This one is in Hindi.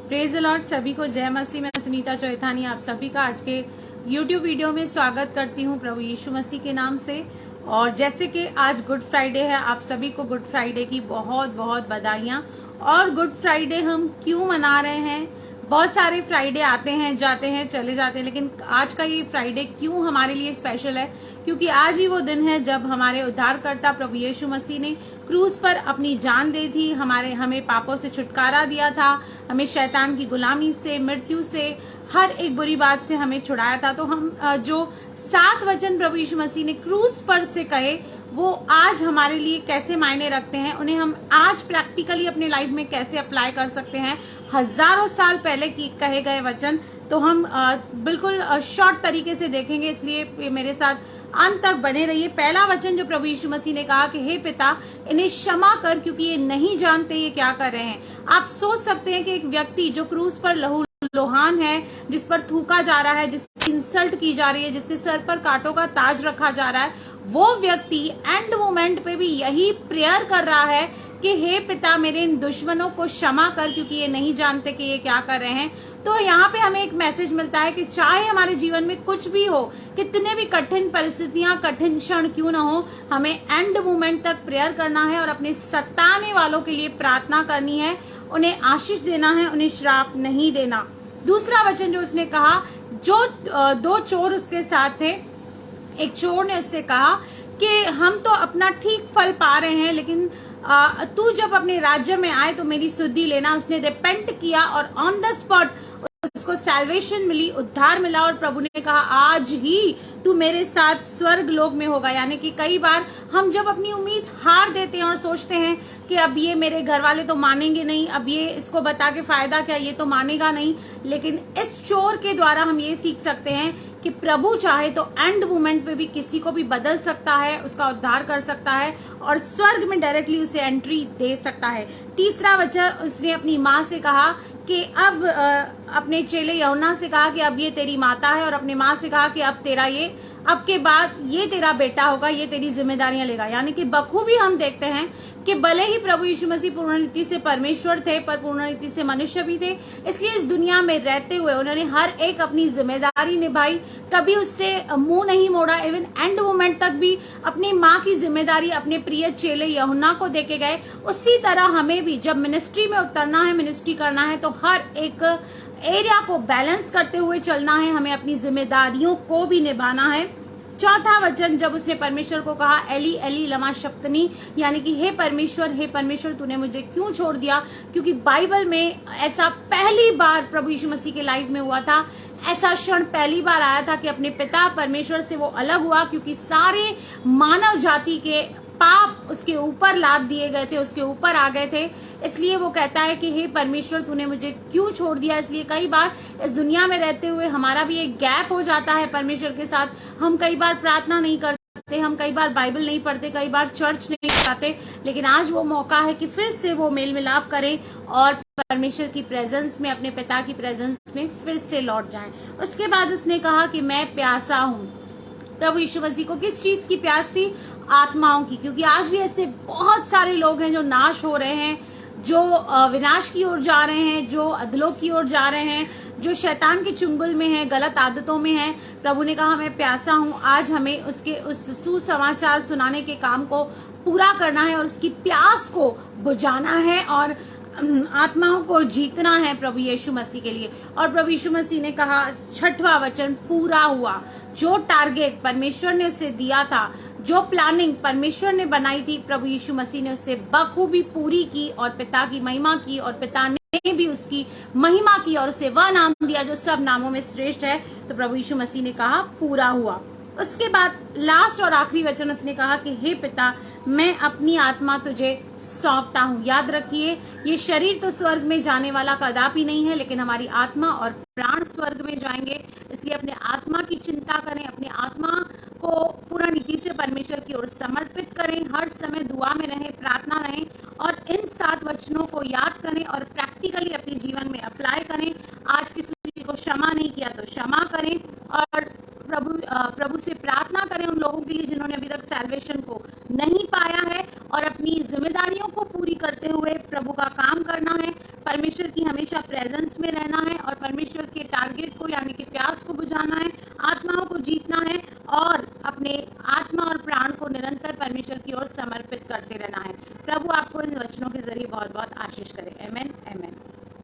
Praise the Lord. सभी को जय मसीह। मैं सुनीता चौथानी आप सभी का आज के YouTube वीडियो में स्वागत करती हूँ प्रभु यीशु मसीह के नाम से। और जैसे कि आज गुड फ्राइडे है, आप सभी को गुड फ्राइडे की बहुत बहुत बधाइयाँ। और गुड फ्राइडे हम क्यों मना रहे हैं? बहुत सारे फ्राइडे आते हैं, जाते हैं, चले जाते हैं, लेकिन आज का ये फ्राइडे क्यों हमारे लिए स्पेशल है? क्योंकि आज ही वो दिन है जब हमारे उद्धारकर्ता प्रभु यीशु मसीह ने क्रूस पर अपनी जान दी थी। हमें पापों से छुटकारा दिया था, हमें शैतान की गुलामी से, मृत्यु से, हर एक बुरी बात से हमें छुड़ाया था। तो हम जो 7 वचन प्रभु यीशु मसीह ने क्रूस पर से कहे, वो आज हमारे लिए कैसे मायने रखते हैं, उन्हें हम आज प्रैक्टिकली अपने लाइफ में कैसे अप्लाई कर सकते हैं। हजारों साल पहले की कहे गए वचन तो हम बिल्कुल शॉर्ट तरीके से देखेंगे, इसलिए मेरे साथ अंत तक बने रहिए। पहला वचन जो प्रभु यीशु मसीह ने कहा कि हे पिता, इन्हें क्षमा कर क्योंकि ये नहीं जानते ये क्या कर रहे हैं। आप सोच सकते हैं कि एक व्यक्ति जो क्रूस पर लहू लोहान है, जिस पर थूका जा रहा है, जिसकी इंसल्ट की जा रही है, जिसके सर पर कांटों का ताज रखा जा रहा है, वो व्यक्ति एंड मोमेंट पे भी यही प्रेयर कर रहा है कि हे पिता, मेरे इन दुश्मनों को क्षमा कर क्योंकि ये नहीं जानते कि ये क्या कर रहे हैं। तो यहाँ पे हमें एक मैसेज मिलता है कि चाहे हमारे जीवन में कुछ भी हो, कितने भी कठिन परिस्थितियां, कठिन क्षण क्यों ना हो, हमें एंड मोमेंट तक प्रेयर करना है और अपने सताने वालों के लिए प्रार्थना करनी है, उन्हें आशीष देना है, उन्हें श्राप नहीं देना। दूसरा वचन जो उसने कहा, जो 2 चोर उसके साथ थे, एक चोर ने उससे कहा कि हम तो अपना ठीक फल पा रहे हैं, लेकिन तू जब अपने राज्य में आए तो मेरी सुधि लेना। उसने रिपेंट किया और ऑन द स्पॉट उसको सैल्वेशन मिली, उद्धार मिला। और प्रभु ने कहा आज ही तू मेरे साथ स्वर्ग लोक में होगा। यानी कि कई बार हम जब अपनी उम्मीद हार देते हैं और सोचते हैं कि अब ये मेरे घर वाले तो मानेंगे नहीं, अब ये इसको बता के फायदा क्या, ये तो मानेगा नहीं, लेकिन इस चोर के द्वारा हम ये सीख सकते हैं कि प्रभु चाहे तो एंड मोमेंट पे भी किसी को भी बदल सकता है, उसका उद्धार कर सकता है और स्वर्ग में डायरेक्टली उसे एंट्री दे सकता है। तीसरा वचन उसने अपनी माँ से कहा कि अब अपने चेले यूहन्ना से कहा कि अब ये तेरी माता है, और अपने माँ से कहा कि अब के बाद ये तेरा बेटा होगा, ये तेरी जिम्मेदारियां लेगा। यानी कि बखूबी हम देखते हैं कि भले ही प्रभु यीशु मसीह पूर्ण रीति से परमेश्वर थे, पर पूर्ण रीति से मनुष्य भी थे, इसलिए इस दुनिया में रहते हुए उन्होंने हर एक अपनी जिम्मेदारी निभाई, कभी उससे मुंह नहीं मोड़ा। इवन एंड मोमेंट तक भी अपनी माँ की जिम्मेदारी अपने प्रिय चेले यूहन्ना को देके गए। उसी तरह हमें भी जब मिनिस्ट्री में उतरना है, मिनिस्ट्री करना है, तो हर एक एरिया को बैलेंस करते हुए चलना है, हमें अपनी जिम्मेदारियों को भी निभाना है। चौथा वचन जब उसने परमेश्वर को कहा एली एली लमा शप्तनी, यानी कि हे परमेश्वर तूने मुझे क्यों छोड़ दिया। क्योंकि बाइबल में ऐसा पहली बार प्रभु यीशु मसीह के लाइफ में हुआ था, ऐसा क्षण पहली बार आया था कि अपने पिता परमेश्वर से वो अलग हुआ, क्योंकि सारे मानव जाति के पाप उसके ऊपर लाद दिए गए थे, उसके ऊपर आ गए थे। इसलिए वो कहता है कि हे परमेश्वर तूने मुझे क्यों छोड़ दिया। इसलिए कई बार इस दुनिया में रहते हुए हमारा भी एक गैप हो जाता है परमेश्वर के साथ। हम कई बार प्रार्थना नहीं करते, हम कई बार बाइबल नहीं पढ़ते, कई बार चर्च नहीं जाते, लेकिन आज वो मौका है कि फिर से वो मेल मिलाप करें और परमेश्वर की प्रेजेंस में, अपने पिता की प्रेजेंस में फिर से लौट जाएं। उसके बाद उसने कहा कि मैं प्यासा हूँ। प्रभु यीशु मसीह को किस चीज की प्यास थी? आत्माओं की। क्योंकि आज भी ऐसे बहुत सारे लोग हैं जो नाश हो रहे हैं, जो विनाश की ओर जा रहे हैं, जो अधलोक की ओर जा रहे हैं, जो शैतान के चुंगल में हैं, गलत आदतों में हैं। प्रभु ने कहा मैं प्यासा हूँ। आज हमें उस सुसमाचार सुनाने के काम को पूरा करना है और उसकी प्यास को बुझाना है और आत्माओं को जीतना है प्रभु यीशु मसीह के लिए। और प्रभु यीशु मसीह ने कहा, 6वां वचन पूरा हुआ। जो टारगेट परमेश्वर ने उसे दिया था, जो प्लानिंग परमेश्वर ने बनाई थी, प्रभु यीशु मसीह ने उसे बखूबी पूरी की और पिता की महिमा की, और पिता ने भी उसकी महिमा की और उसे वह नाम दिया जो सब नामों में श्रेष्ठ है। तो प्रभु यीशु मसीह ने कहा पूरा हुआ। उसके बाद लास्ट और आखिरी वचन उसने कहा कि हे पिता, मैं अपनी आत्मा तुझे सौंपता हूँ। याद रखिए, ये शरीर तो स्वर्ग में जाने वाला कदापि नहीं है, लेकिन हमारी आत्मा और प्राण स्वर्ग में जाएंगे। इसलिए अपने आत्मा की चिंता करें, अपनी आत्मा को पूर्ण रीति से परमेश्वर की ओर समर्पित करें, हर समय दुआ में रहें, प्रार्थना रहें और इन 7 वचनों को याद करें और प्रैक्टिकली अपने जीवन में अप्लाई करें। आज किसी को क्षमा नहीं किया तो क्षमा करें और प्रभु से प्रार्थना करें उन लोगों के लिए जिन्होंने अभी तक सैल्वेशन को नहीं पाया है, और अपनी जिम्मेदारियों को पूरी करते हुए प्रभु का काम करना है। परमेश्वर की हमेशा प्रेजेंस में रहना है और परमेश्वर के टारगेट को यानी कि प्यास को बुझाना है, आत्माओं को जीतना है और अपने आत्मा और प्राण को निरंतर परमेश्वर की ओर समर्पित करते रहना है। प्रभु आपको इन वचनों के जरिए बहुत बहुत आशीष करे। आमेन, आमेन।